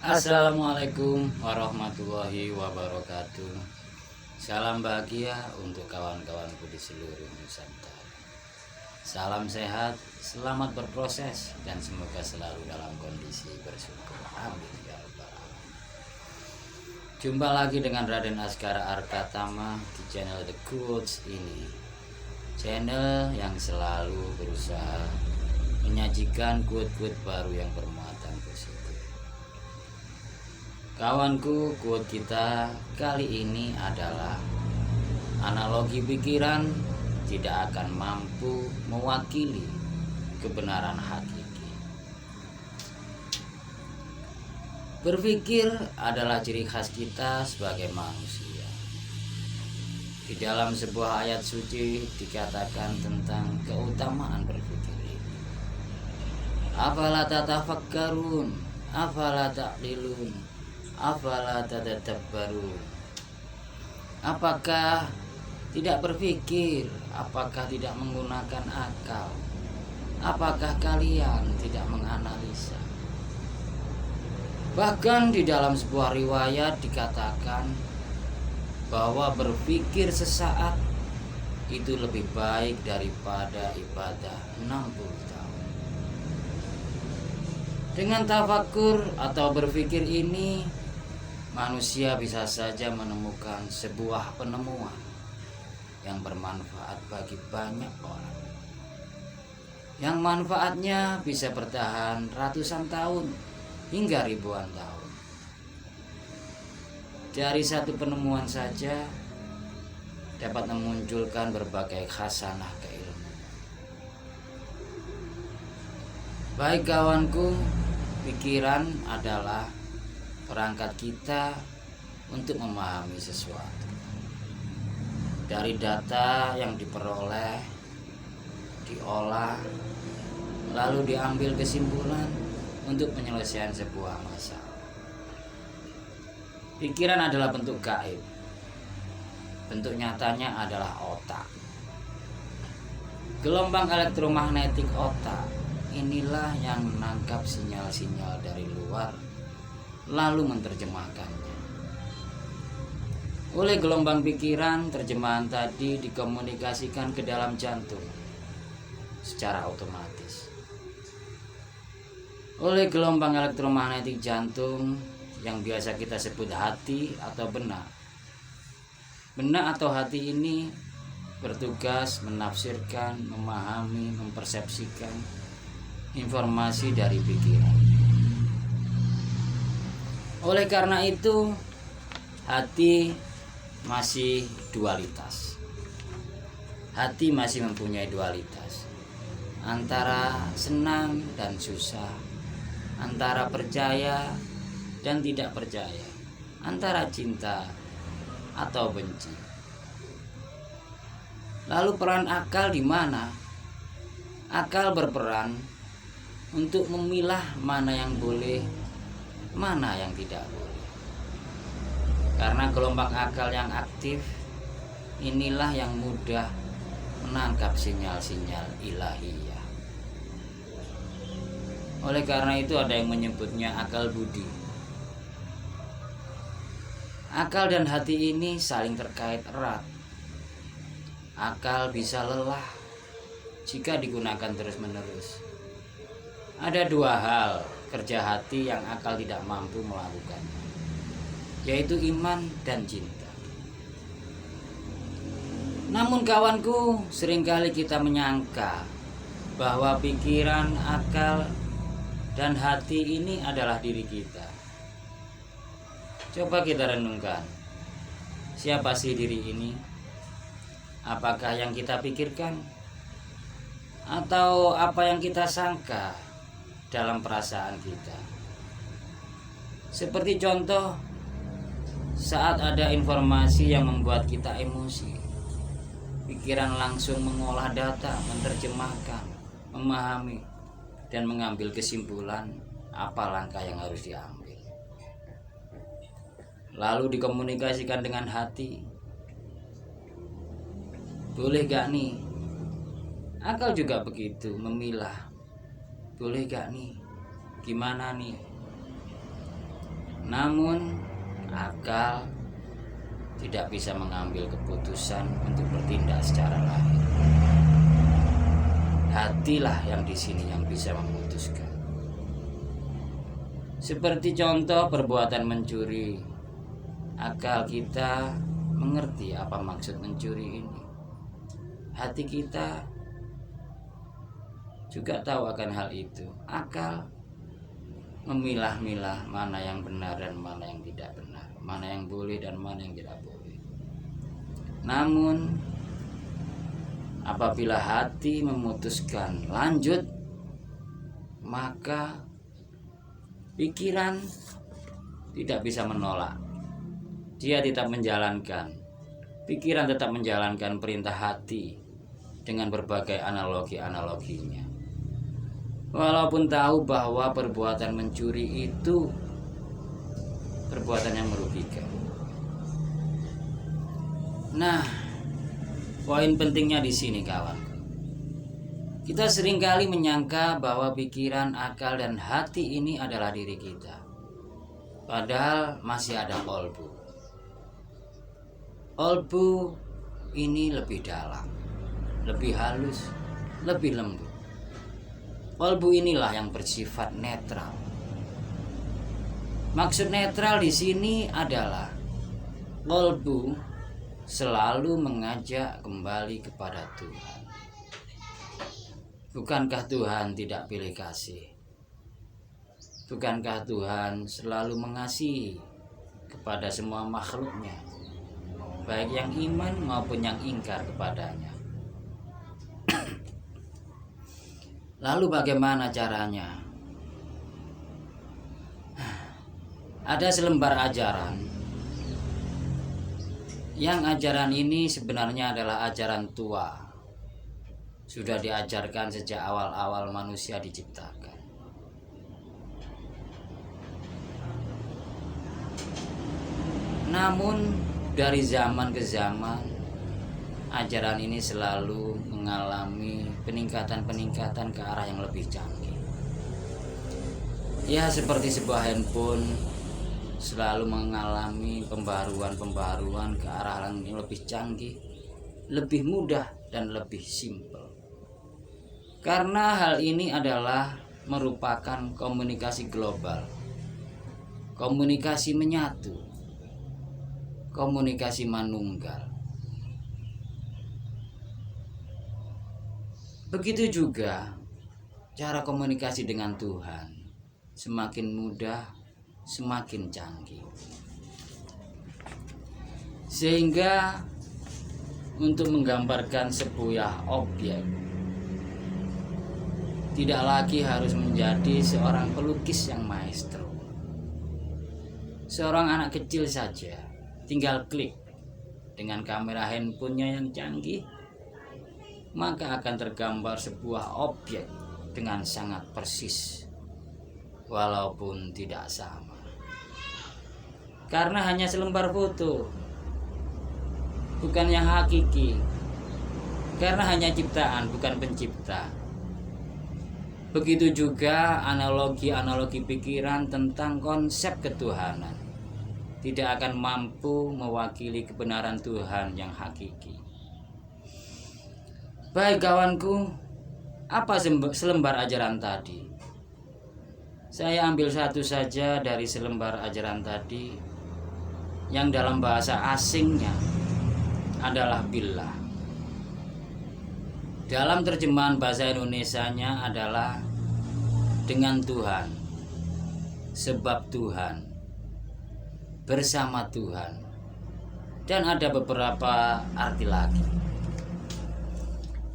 Assalamualaikum warahmatullahi wabarakatuh. Salam bahagia untuk kawan-kawanku di seluruh Nusantara. Salam sehat, selamat berproses, dan semoga selalu dalam kondisi bersyukur. Amin ya rabbal alamin. Jumpa lagi dengan Raden Askara Arkatama di channel The Quotes ini. Channel yang selalu berusaha menyajikan quote-quote baru yang bermuatan positif. Kawanku, quote kita kali ini adalah: analogi pikiran tidak akan mampu mewakili kebenaran hakiki. Berpikir adalah ciri khas kita sebagai manusia. Di dalam sebuah ayat suci dikatakan tentang keutamaan berpikir ini. Afala tatafakkarun, afala ta'qilun, afala tadabbarun. Apakah tidak berpikir? Apakah tidak menggunakan akal? Apakah kalian tidak menganalisa? Bahkan di dalam sebuah riwayat dikatakan bahwa berpikir sesaat itu lebih baik daripada ibadah 60 tahun. Dengan tafakur atau berpikir ini, manusia bisa saja menemukan sebuah penemuan yang bermanfaat bagi banyak orang, yang manfaatnya bisa bertahan ratusan tahun hingga ribuan tahun. Dari satu penemuan saja dapat memunculkan berbagai khasanah keilmuan. Baik kawanku, pikiran adalah perangkat kita untuk memahami sesuatu. Dari data yang diperoleh, diolah, lalu diambil kesimpulan untuk penyelesaian sebuah masalah. Pikiran adalah bentuk gaib. Bentuk nyatanya adalah otak. Gelombang elektromagnetik otak inilah yang menangkap sinyal-sinyal dari luar lalu menerjemahkannya. Oleh gelombang pikiran, terjemahan tadi dikomunikasikan ke dalam jantung secara otomatis. Oleh gelombang elektromagnetik jantung yang biasa kita sebut hati atau benak. Benak atau hati ini bertugas menafsirkan, memahami, mempersepsikan informasi dari pikiran. Oleh karena itu, hati masih dualitas. Hati masih mempunyai dualitas antara senang dan susah, antara percaya dan tidak percaya, antara cinta atau benci. Lalu peran akal di mana? Akal berperan untuk memilah mana yang boleh, mana yang tidak boleh. Karena gelombang akal yang aktif inilah yang mudah menangkap sinyal-sinyal ilahiyah. Oleh karena itu ada yang menyebutnya akal budi. Akal dan hati ini saling terkait erat. Akal bisa lelah jika digunakan terus-menerus. Ada dua hal kerja hati yang akal tidak mampu melakukannya, yaitu iman dan cinta. Namun kawanku, seringkali kita menyangka bahwa pikiran, akal, dan hati ini adalah diri kita. Coba kita renungkan, siapa sih diri ini? Apakah yang kita pikirkan? Atau apa yang kita sangka dalam perasaan kita? Seperti contoh, saat ada informasi yang membuat kita emosi, pikiran langsung mengolah data, menerjemahkan, memahami, dan mengambil kesimpulan apa langkah yang harus diambil. Lalu dikomunikasikan dengan hati. Boleh gak nih? Akal juga begitu, memilah. Boleh gak nih? Gimana nih? Namun akal tidak bisa mengambil keputusan untuk bertindak secara lahir. Hatilah yang di sini yang bisa memutuskan. Seperti contoh perbuatan mencuri, akal kita mengerti apa maksud mencuri ini. Hati kita juga tahu akan hal itu. Akal memilah-milah mana yang benar dan mana yang tidak benar, mana yang boleh dan mana yang tidak boleh. Namun apabila hati memutuskan lanjut, maka pikiran tidak bisa menolak. Dia tetap menjalankan. Pikiran tetap menjalankan perintah hati dengan berbagai analogi-analoginya. Walaupun tahu bahwa perbuatan mencuri itu perbuatan yang merugikan. Nah, poin pentingnya di sini kawan. Kita seringkali menyangka bahwa pikiran, akal, dan hati ini adalah diri kita. Padahal masih ada kolbu. Kolbu ini lebih dalam, lebih halus, lebih lembut. Kolbu inilah yang bersifat netral. Maksud netral di sini adalah kolbu selalu mengajak kembali kepada Tuhan. Bukankah Tuhan tidak pilih kasih? Bukankah Tuhan selalu mengasihi kepada semua makhluknya, baik yang iman maupun yang ingkar kepadanya? Lalu bagaimana caranya? Ada selembar ajaran, yang ajaran ini sebenarnya adalah ajaran tua. Sudah diajarkan sejak awal-awal manusia diciptakan. Namun dari zaman ke zaman, ajaran ini selalu mengalami peningkatan-peningkatan ke arah yang lebih canggih. Ya, seperti sebuah handphone selalu mengalami pembaruan-pembaruan ke arah yang lebih canggih, lebih mudah dan lebih simpel. Karena hal ini adalah merupakan komunikasi global, komunikasi menyatu, komunikasi manunggal. Begitu juga cara komunikasi dengan Tuhan, semakin mudah, semakin canggih. Sehingga untuk menggambarkan sebuah objek, tidak lagi harus menjadi seorang pelukis yang maestro. Seorang anak kecil saja tinggal klik dengan kamera handphonenya yang canggih, maka akan tergambar sebuah objek dengan sangat persis, walaupun tidak sama. Karena hanya selembar foto, bukan yang hakiki. Karena hanya ciptaan, bukan pencipta. Begitu juga analogi-analogi pikiran tentang konsep ketuhanan tidak akan mampu mewakili kebenaran Tuhan yang hakiki. Baik kawanku, apa selembar ajaran tadi? Saya ambil satu saja dari selembar ajaran tadi, yang dalam bahasa asingnya adalah billah. Dalam terjemahan bahasa Indonesianya adalah dengan Tuhan, sebab Tuhan, bersama Tuhan, dan ada beberapa arti lagi.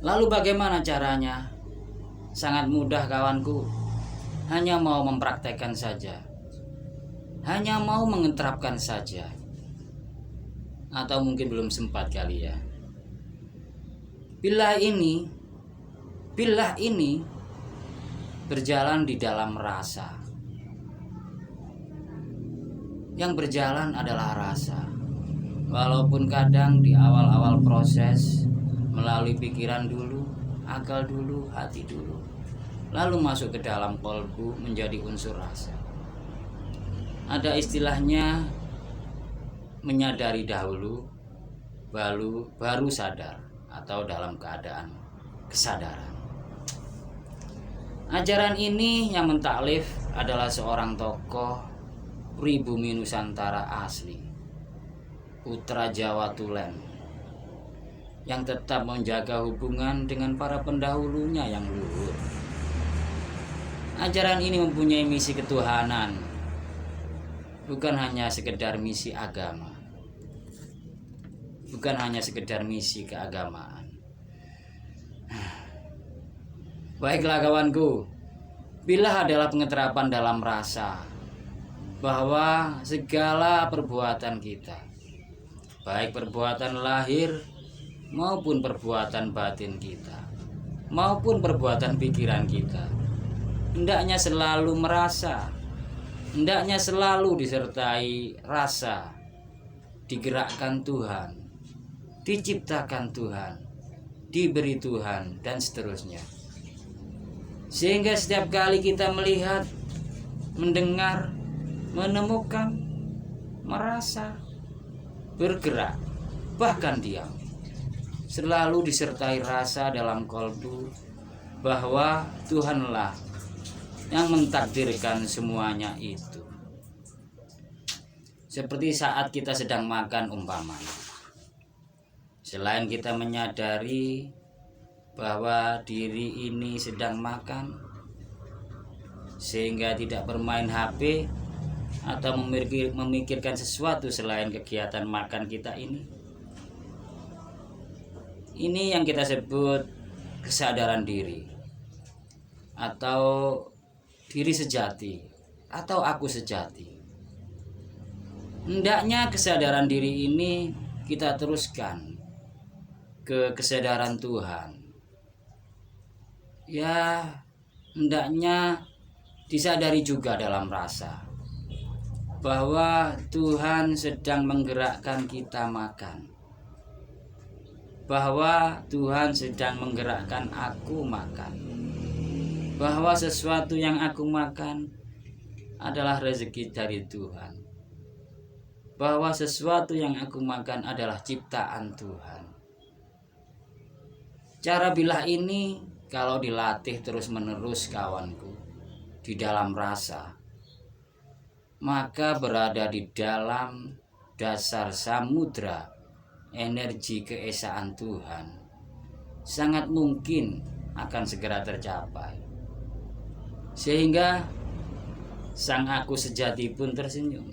Lalu bagaimana caranya? Sangat mudah kawanku, hanya mau mempraktekkan saja, hanya mau mengeterapkan saja, atau mungkin belum sempat kali ya. Billah ini berjalan di dalam rasa. Yang berjalan adalah rasa. Walaupun kadang di awal-awal proses melalui pikiran dulu, akal dulu, hati dulu, lalu masuk ke dalam kolbu menjadi unsur rasa. Ada istilahnya menyadari dahulu baru sadar, atau dalam keadaan kesadaran. Ajaran ini yang mentaklif adalah seorang tokoh pribumi Nusantara asli, putra Jawa Tulen, yang tetap menjaga hubungan dengan para pendahulunya yang luhur. Ajaran ini mempunyai misi ketuhanan, bukan hanya sekedar misi agama, bukan hanya sekedar misi keagamaan. Baiklah kawanku, bila adalah pengeterapan dalam rasa bahwa segala perbuatan kita, baik perbuatan lahir maupun perbuatan batin kita, maupun perbuatan pikiran kita, hendaknya selalu merasa, hendaknya selalu disertai rasa, digerakkan Tuhan, diciptakan Tuhan, diberi Tuhan, dan seterusnya. Sehingga setiap kali kita melihat, mendengar, menemukan, merasa, bergerak, bahkan diam, selalu disertai rasa dalam kolbu bahwa Tuhanlah yang mentakdirkan semuanya itu. Seperti saat kita sedang makan umpamanya, selain kita menyadari bahwa diri ini sedang makan, sehingga tidak bermain HP atau memikirkan sesuatu selain kegiatan makan kita ini. Ini yang kita sebut kesadaran diri, atau diri sejati, atau aku sejati. Hendaknya kesadaran diri ini kita teruskan ke kesadaran Tuhan. Ya, hendaknya disadari juga dalam rasa bahwa Tuhan sedang menggerakkan kita makan, bahwa Tuhan sedang menggerakkan aku makan, bahwa sesuatu yang aku makan adalah rezeki dari Tuhan, bahwa sesuatu yang aku makan adalah ciptaan Tuhan. Cara bilah ini kalau dilatih terus-menerus kawanku di dalam rasa, maka berada di dalam dasar samudra energi keesaan Tuhan sangat mungkin akan segera tercapai, sehingga sang aku sejati pun tersenyum,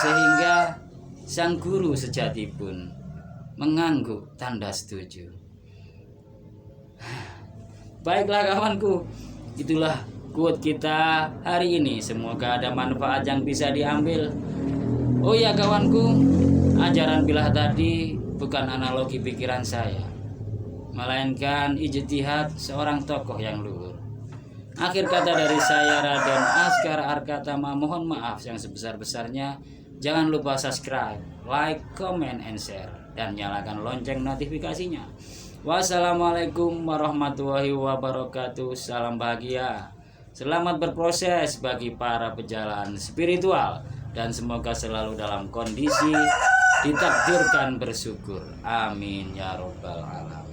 sehingga sang guru sejati pun mengangguk tanda setuju. Baiklah kawanku, itulah quote kita hari ini. Semoga ada manfaat yang bisa diambil. Oh ya kawanku, ajaran bilah tadi bukan analogi pikiran saya, melainkan ijtihad seorang tokoh yang luhur. Akhir kata dari saya, Raden Askar Arkatama, mohon maaf yang sebesar-besarnya. Jangan lupa subscribe, like, comment, and share, dan nyalakan lonceng notifikasinya. Wassalamualaikum warahmatullahi wabarakatuh. Salam bahagia, selamat berproses bagi para pejalan spiritual, dan semoga selalu dalam kondisi ditakdirkan bersyukur. Amin ya robbal alamin.